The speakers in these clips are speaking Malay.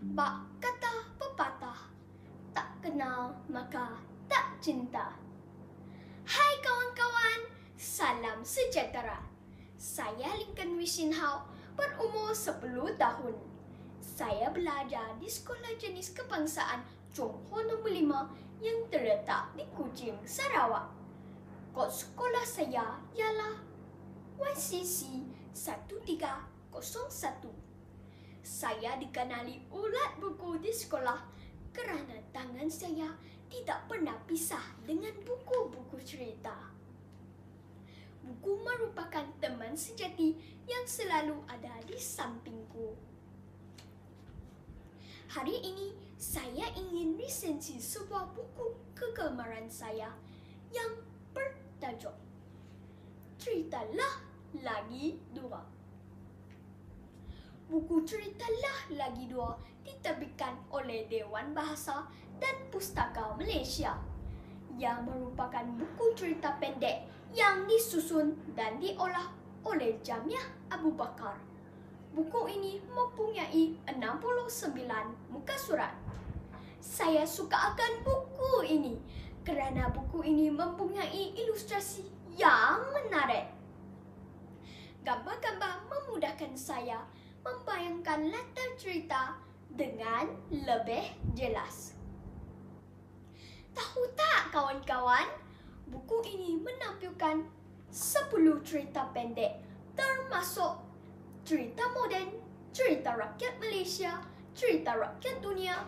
Bak kata pepatah, tak kenal maka tak cinta. Hai kawan-kawan, salam sejahtera. Saya Lincoln Wishinhao, berumur 10 tahun. Saya belajar di Sekolah Jenis Kebangsaan Chong Ho Nombor 5 yang terletak di Kuching, Sarawak. Kod sekolah saya ialah YCC 1301. Saya dikenali ulat buku di sekolah kerana tangan saya tidak pernah pisah dengan buku-buku cerita. Buku merupakan teman sejati yang selalu ada di sampingku. Hari ini saya ingin resensi sebuah buku kegemaran saya yang bertajuk Ceritalah Lagi Dua. Buku Ceritalah Lagi Dua diterbitkan oleh Dewan Bahasa dan Pustaka Malaysia. Ia merupakan buku cerita pendek yang disusun dan diolah oleh Jamiah Abu Bakar. Buku ini mempunyai 69 muka surat. Saya suka akan buku ini kerana buku ini mempunyai ilustrasi yang menarik. Gambar-gambar memudahkan saya membayangkan latar cerita dengan lebih jelas. Tahu tak kawan-kawan, buku ini menampilkan 10 cerita pendek termasuk cerita moden, cerita rakyat Malaysia, cerita rakyat dunia,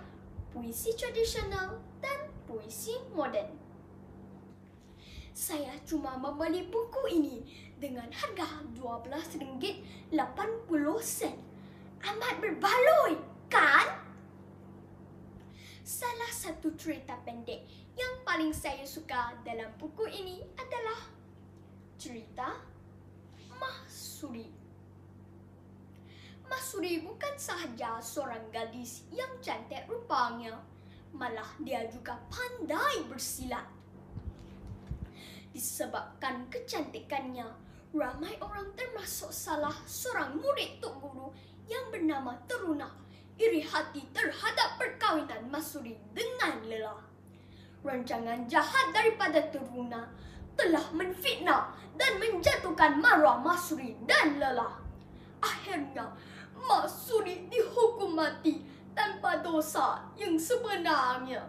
puisi tradisional dan puisi moden. Saya cuma membeli buku ini dengan harga RM12.80. Amat berbaloi, kan? Salah satu cerita pendek yang paling saya suka dalam buku ini adalah cerita Mahsuri. Mahsuri bukan sahaja seorang gadis yang cantik rupanya, malah dia juga pandai bersilat. Disebabkan kecantikannya, ramai orang termasuk salah seorang murid Tok Guru yang bernama Teruna iri hati terhadap perkahwinan Mahsuri dengan Lela. Rancangan jahat daripada Teruna telah menfitnah dan menjatuhkan maruah Mahsuri dan Lela. Akhirnya, Mahsuri dihukum mati tanpa dosa yang sebenarnya.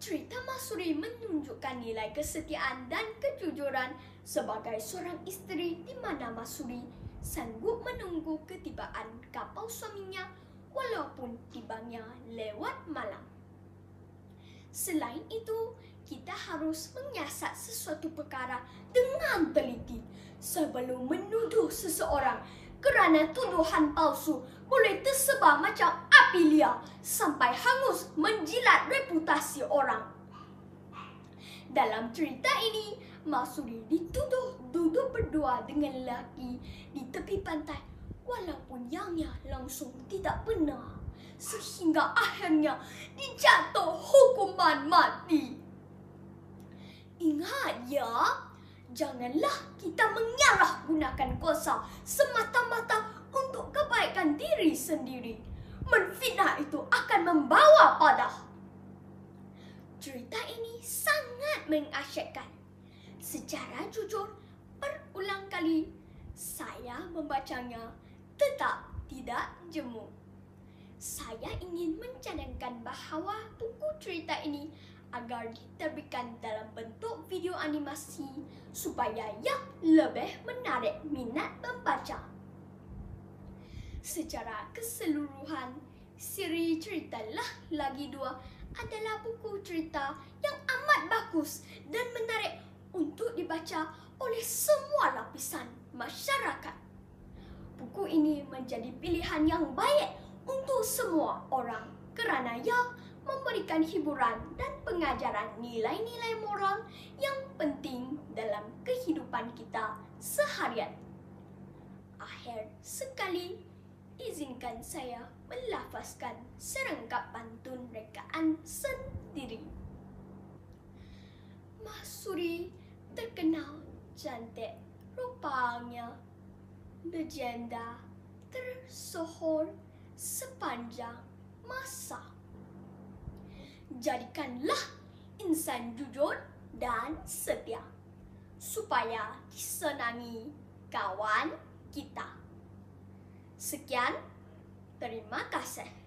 Cerita Mahsuri menunjukkan nilai kesetiaan dan kejujuran sebagai seorang isteri di mana Mahsuri sanggup menunggu ketibaan kapal suaminya walaupun tibanya lewat malam. Selain itu, kita harus menyiasat sesuatu perkara dengan teliti sebelum menuduh seseorang kerana tuduhan palsu boleh tersebar macam api liar sampai hangus menjilat reputasi orang. Dalam cerita ini, Mahsuri dituduh duduk berdua dengan lelaki di tepi pantai walaupun ianya langsung tidak benar, sehingga akhirnya dijatuh hukuman mati. Ingat ya, janganlah kita menyalahgunakan kuasa semata-mata untuk kebaikan diri sendiri. Menfitnah itu akan membawa padah. Cerita ini sangat mengasyikkan. Secara jujur, berulang kali saya membacanya tetap tidak jemu. Saya ingin mencadangkan bahawa buku cerita ini agar diterbitkan dalam bentuk video animasi supaya ia lebih menarik minat pembaca. Secara keseluruhan, siri Ceritalah Lagi Dua adalah buku cerita yang amat bagus dan menarik untuk dibaca oleh semua lapisan masyarakat. Buku ini menjadi pilihan yang baik untuk semua orang kerana ia memberikan hiburan dan pengajaran nilai-nilai moral yang penting dalam kehidupan kita seharian. Akhir sekali, izinkan saya melafazkan serangkap pantun rekaan sendiri. Mahsuri terkenal cantik rupanya, legenda tersohor sepanjang masa. Jadikanlah insan jujur dan setia, supaya disenangi kawan kita. Sekian, terima kasih.